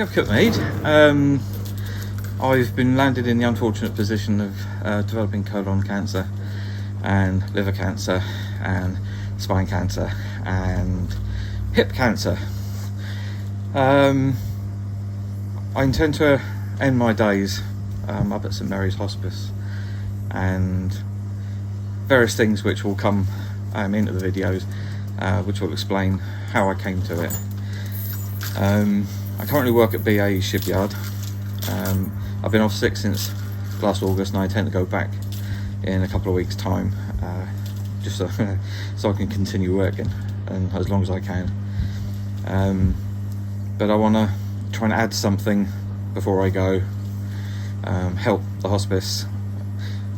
of Cookmead. I've been landed in the unfortunate position of developing colon cancer and liver cancer and spine cancer and hip cancer. I intend to end my days up at St Mary's Hospice, and various things which will come into the videos which will explain how I came to it. I currently work at BAE Shipyard. I've been off sick since last August, and I intend to go back in a couple of weeks' time, just so I can continue working and as long as I can. But I want to try and add something before I go, help the hospice,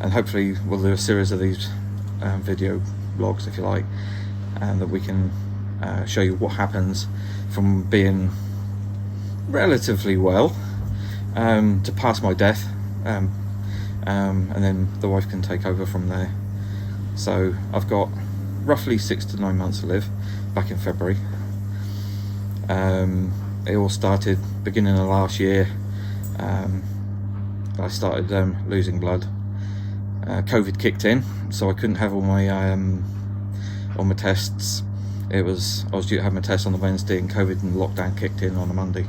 and hopefully we'll do a series of these video vlogs, if you like, and that we can show you what happens from being relatively well to past my death, and then the wife can take over from there. So I've got roughly 6 to 9 months to live. Back in February, it all started beginning of last year. I started losing blood. COVID kicked in, so I couldn't have all my tests. I was due to have my test on the Wednesday, and COVID and lockdown kicked in on a Monday,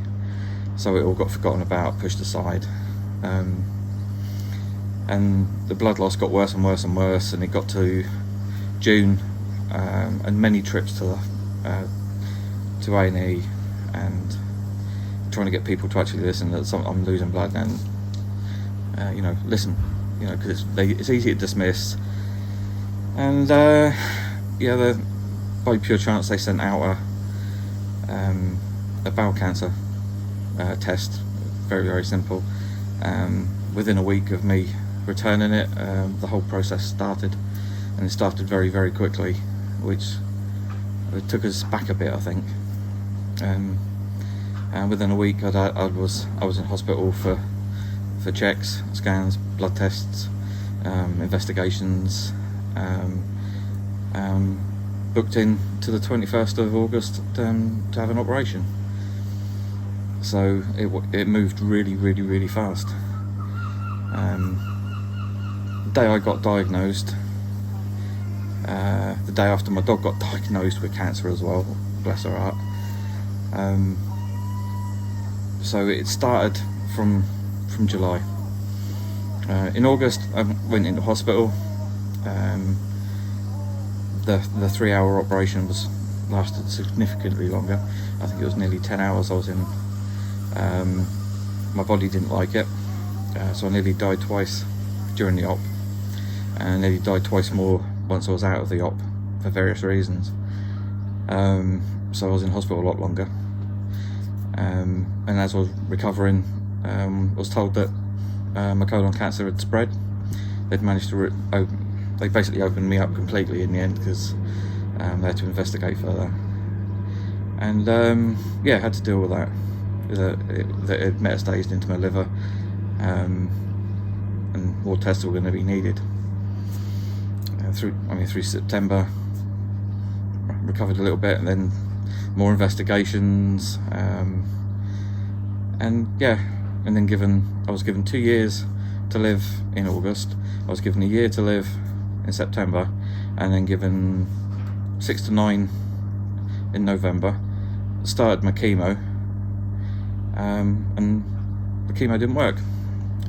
so it all got forgotten about, pushed aside, and the blood loss got worse and worse and worse, and it got to June, and many trips to A&E and trying to get people to actually listen that I'm losing blood, and listen, because it's easy to dismiss. And by pure chance they sent out a bowel cancer test, very, very simple. Within a week of me returning it, the whole process started, and it started very, very quickly, which it took us back a bit, I think. And within a week I was in hospital for checks, scans, blood tests, investigations, booked in to the 21st of August to have an operation. So it moved really, really, really fast. The day I got diagnosed, the day after my dog got diagnosed with cancer as well, bless her heart. So it started from July. In August I went into hospital. The 3-hour operation lasted significantly longer. I think it was nearly 10 hours I was in. My body didn't like it, so I nearly died twice during the op, and I nearly died twice more once I was out of the op for various reasons. So I was in hospital a lot longer, and as I was recovering, I was told that my colon cancer had spread. They'd managed to they basically opened me up completely in the end, because they had to investigate further, and had to deal with that. That it metastased into my liver, and more tests were going to be needed. Through September, recovered a little bit, and then more investigations, and then I was given 2 years to live in August. I was given a year to live in September, and then given 6 to 9 in November. Started my chemo, and the chemo didn't work.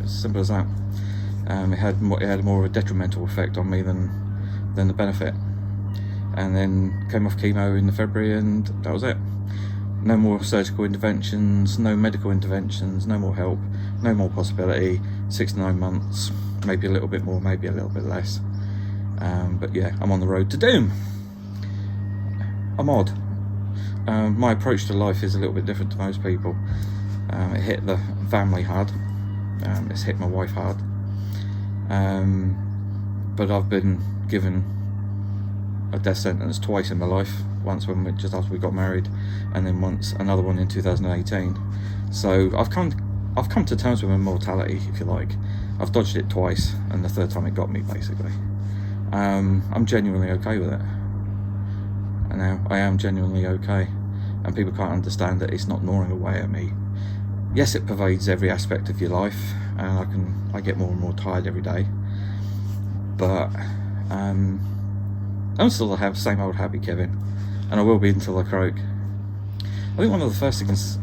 It's as simple as that. It had more of a detrimental effect on me than the benefit. And then came off chemo in February, and that was it. No more surgical interventions, no medical interventions, no more help, no more possibility. 6 to 9 months, maybe a little bit more, maybe a little bit less. But yeah, I'm on the road to doom. I'm odd. My approach to life is a little bit different to most people. It hit the family hard. It's hit my wife hard. But I've been given a death sentence twice in my life. Once just after we got married, and then another one in 2018. So I've come to terms with my mortality, if you like. I've dodged it twice, and the third time it got me, basically. I'm genuinely okay with it. And now I am genuinely okay, and people can't understand that it's not gnawing away at me. yes, it pervades every aspect of your life, and I get more and more tired every day, but I'm still the same old happy Kevin, and I will be until I croak. I think one of the first things,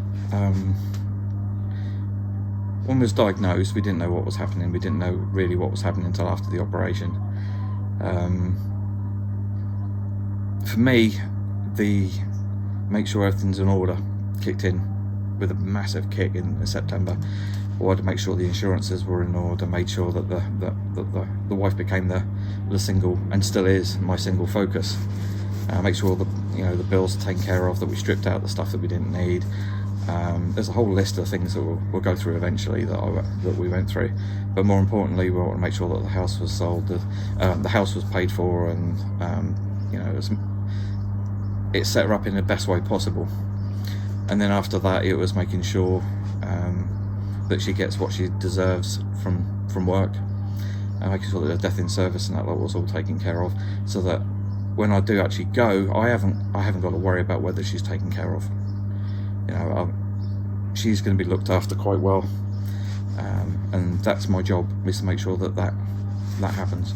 when I was diagnosed, we didn't know what was happening. We didn't know really what was happening until after the operation. For me, the make sure everything's in order kicked in with a massive kick in September. I wanted to make sure the insurances were in order, made sure that the wife became the single, and still is, my single focus. Make sure the bills are taken care of, that we stripped out the stuff that we didn't need. There's a whole list of things that we'll go through eventually that we went through, but more importantly, we want to make sure that the house was sold, the house was paid for, and it's set her up in the best way possible. And then after that, it was making sure that she gets what she deserves from work, and making sure that the death in service and that lot was all taken care of, so that when I do actually go, I haven't got to worry about whether she's taken care of. She's going to be looked after quite well, and that's my job, is to make sure that happens.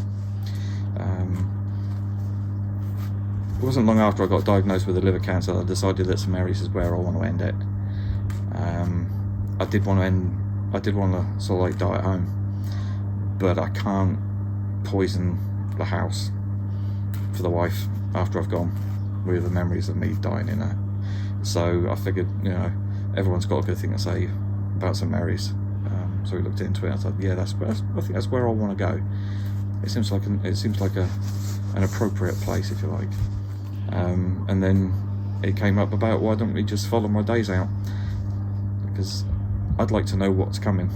It wasn't long after I got diagnosed with a liver cancer that I decided that St Mary's is where I want to end it. I did want to sort of like die at home, but I can't poison the house for the wife after I've gone with the memories of me dying in there. So I figured, everyone's got a good thing to say about St Mary's. So we looked into it. I thought, yeah, I think that's where I want to go. It seems like an appropriate place, if you like. And then it came up about, why don't we just follow my days out? Because I'd like to know what's coming,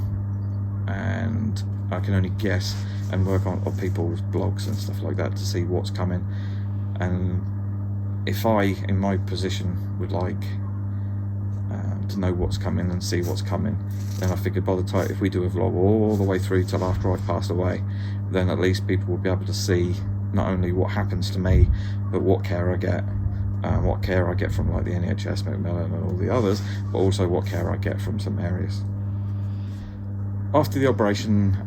and I can only guess and work on people's blogs and stuff like that to see what's coming. And if I, in my position, would like to know what's coming and see what's coming, then I figured by the time, if we do a vlog all the way through till after I've passed away, then at least people will be able to see not only what happens to me, but what care I get, from like the NHS, Macmillan and all the others, but also what care I get from St Mary's. After the operation,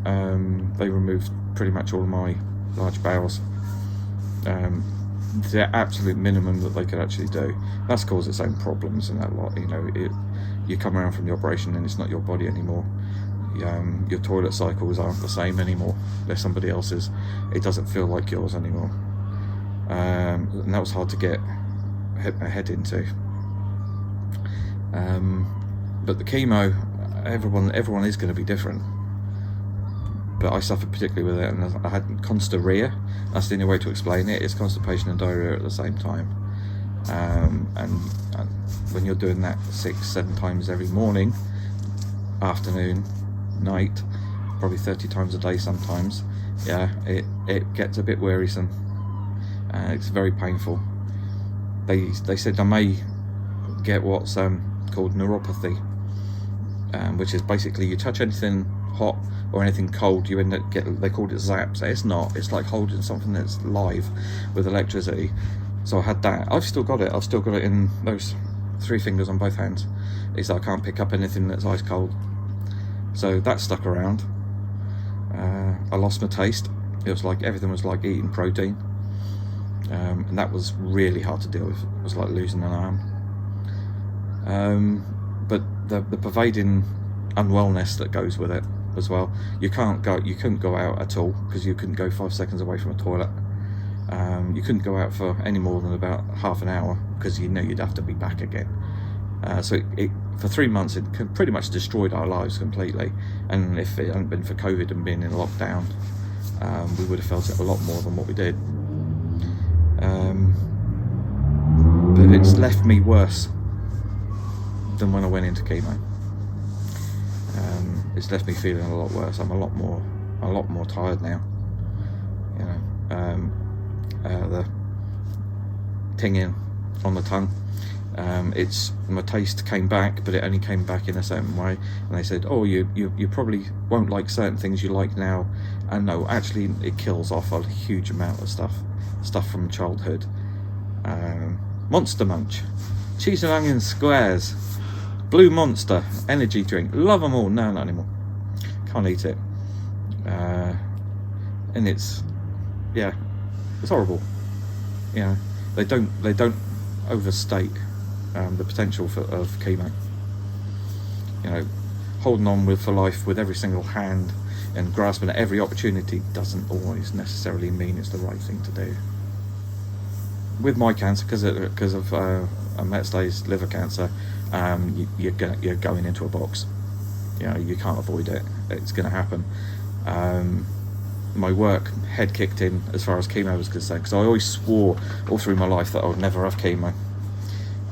they removed pretty much all of my large bowels. The absolute minimum that they could actually do. That's caused its own problems and that lot. You come around from the operation and it's not your body anymore. Your toilet cycles aren't the same anymore. They're somebody else's. It doesn't feel like yours anymore. And that was hard to get a head into. But the chemo, everyone is going to be different. But I suffered particularly with it, and I had constiria. That's the only way to explain it. It's constipation and diarrhea at the same time. And when you're doing that 6-7 times every morning, afternoon, night, probably 30 times a day sometimes, it gets a bit wearisome. It's very painful. They said I may get what's called neuropathy, which is basically you touch anything hot or anything cold, you end up they called it zaps. It's not. It's like holding something that's live with electricity. So I had that. I've still got it. I've still got it in those 3 fingers on both hands. Is that I can't pick up anything that's ice cold. So that stuck around. I lost my taste. It was like everything was like eating protein, and that was really hard to deal with. It was like losing an arm. But the pervading unwellness that goes with it as well. You couldn't go out at all, because you couldn't go 5 seconds away from a toilet. You couldn't go out for any more than about half an hour, because you knew you'd have to be back again. So it for 3 months it pretty much destroyed our lives completely. And if it hadn't been for COVID and being in lockdown, we would have felt it a lot more than what we did. But it's left me worse than when I went into chemo. It's left me feeling a lot worse. I'm a lot more tired now. The tinging on the tongue. My taste came back, but it only came back in a certain way. And they said, "Oh, you probably won't like certain things you like now." And no, actually, it kills off a huge amount of stuff from childhood. Monster Munch, cheese and onion squares. Blue Monster energy drink, love them all. No, not anymore. Can't eat it. And it's horrible. You know, they don't overstate the potential of chemo. You know, holding on for life with every single hand and grasping at every opportunity doesn't always necessarily mean it's the right thing to do. With my cancer, because of metastatic liver cancer, you're going into a box. You know, you can't avoid it. It's going to happen. My work head kicked in as far as chemo was concerned, because I always swore all through my life that I would never have chemo,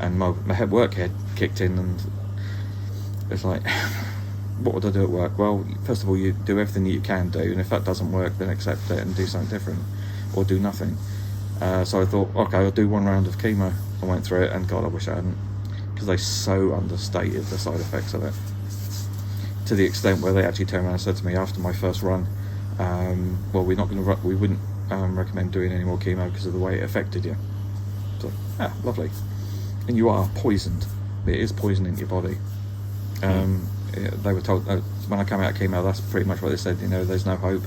and my work head kicked in, and it's like, what would I do at work? Well, first of all, you do everything that you can do, and if that doesn't work, then accept it and do something different, or do nothing. So I thought, okay, I'll do one round of chemo. I went through it, and God, I wish I hadn't, because they so understated the side effects of it, to the extent where they actually turned around and said to me after my first run, well, we wouldn't recommend doing any more chemo because of the way it affected you. So, lovely. And you are poisoned. It is poisoning your body. They were told when I came out of chemo, that's pretty much what they said. You know, there's no hope.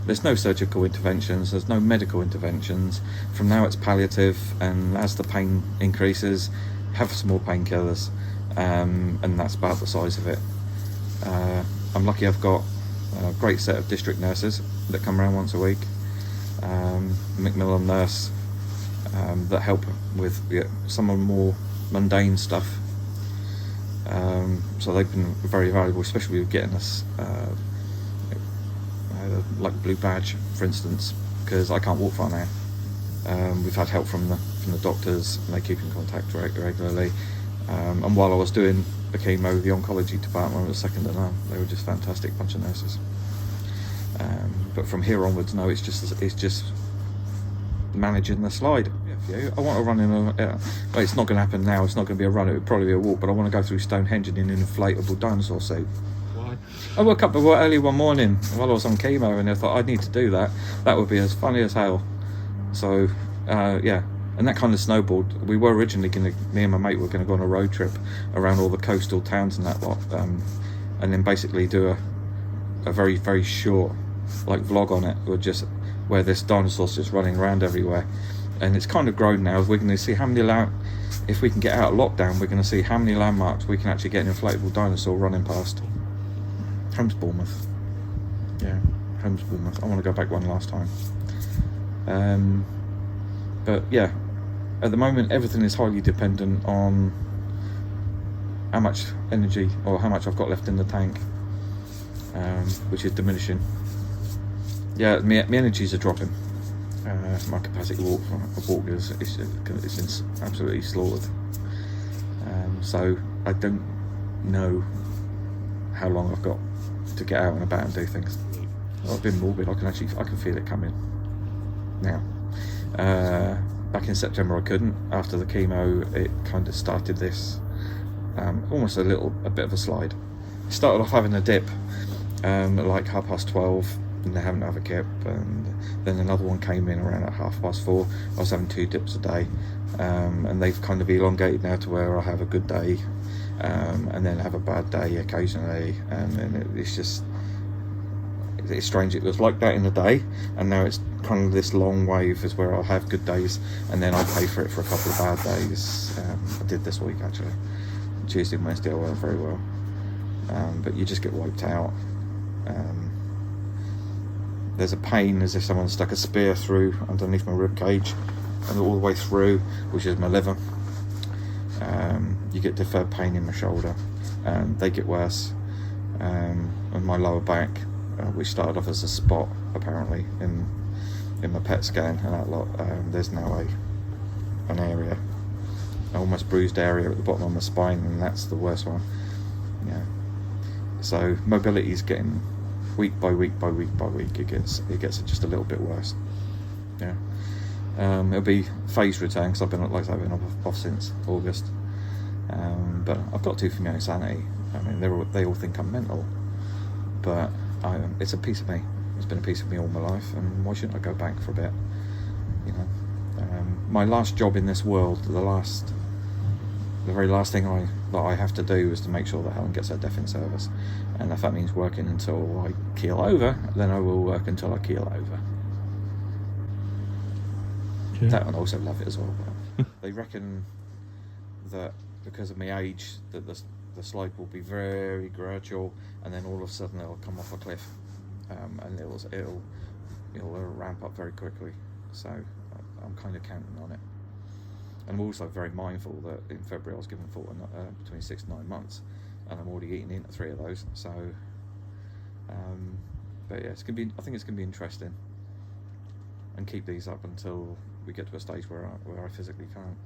There's no surgical interventions. There's no medical interventions. From now, it's palliative, and as the pain increases, have some more painkillers, and that's about the size of it. I'm lucky I've got a great set of district nurses that come around once a week, Macmillan nurse, that help with some of the more mundane stuff. So they've been very valuable, especially with getting us like a blue badge, for instance, because I can't walk far now. We've had help from the doctors, and they keep in contact regularly. And while I was doing the chemo, the oncology department was second to none. They were just fantastic bunch of nurses. But from here onwards, no, it's just managing the slide. I want to run in well, it's not going to happen now. It's not going to be a run. It would probably be a walk. But I want to go through Stonehenge in an inflatable dinosaur suit. Why? I woke up early one morning while I was on chemo, and I thought I need to do that. That would be as funny as hell. So and that kind of snowballed. We were originally me and my mate were going to go on a road trip around all the coastal towns and that lot, and then basically do a very, very short like vlog on it, or just where this dinosaur's just running around everywhere. And it's kind of grown now. We're going to see how many if we can get out of lockdown, we're going to see how many landmarks we can actually get an inflatable dinosaur running past. Home's Bournemouth. Yeah, home's Bournemouth. I want to go back one last time. But yeah, at the moment everything is highly dependent on how much energy or how much I've got left in the tank, which is diminishing. Yeah, my energies are dropping. My capacity to walk is absolutely slaughtered. So I don't know how long I've got to get out and about and do things. I've been morbid. I can feel it coming now. Back in September I couldn't. After the chemo, it kind of started this almost a bit of a slide. It started off having a dip at like 12:30, and they haven't had a kip, and then another one came in around at 4:30. I was having 2 dips a day, and they've kind of elongated now to where I have a good day, and then have a bad day occasionally, and then it's strange. It was like that in the day, and now it's kind of this long wave is where I'll have good days, and then I'll pay for it for a couple of bad days. I did this week actually. Tuesday and Wednesday I weren't very well, but you just get wiped out. There's a pain as if someone stuck a spear through underneath my rib cage and all the way through, which is my liver. You get deferred pain in my shoulder, and they get worse. And my lower back, which started off as a spot apparently in my PET scan and that lot, there's now an area, an almost bruised area at the bottom of my spine, and that's the worst one. Yeah. So mobility is getting week by week by week by week. It gets just a little bit worse. Yeah. It'll be phased return because I've been off since August. But I've got to for my own sanity. I mean, they all think I'm mental, but it's a piece of me. It's been a piece of me all my life, and why shouldn't I go back for a bit? You know, my last job in this world, the very last thing I that I have to do is to make sure that Helen gets her death in service, and if that means working until I keel over, then I will work until I keel over. Okay. That one also love it as well. But they reckon that because of my age, that the slope will be very gradual, and then all of a sudden it'll come off a cliff, and it'll ramp up very quickly. So I'm kind of counting on it. And I'm also very mindful that in February I was given between 6 to 9 months, and I'm already eating into 3 of those. So, but yeah, I think it's gonna be interesting, and keep these up until we get to a stage where I physically can't.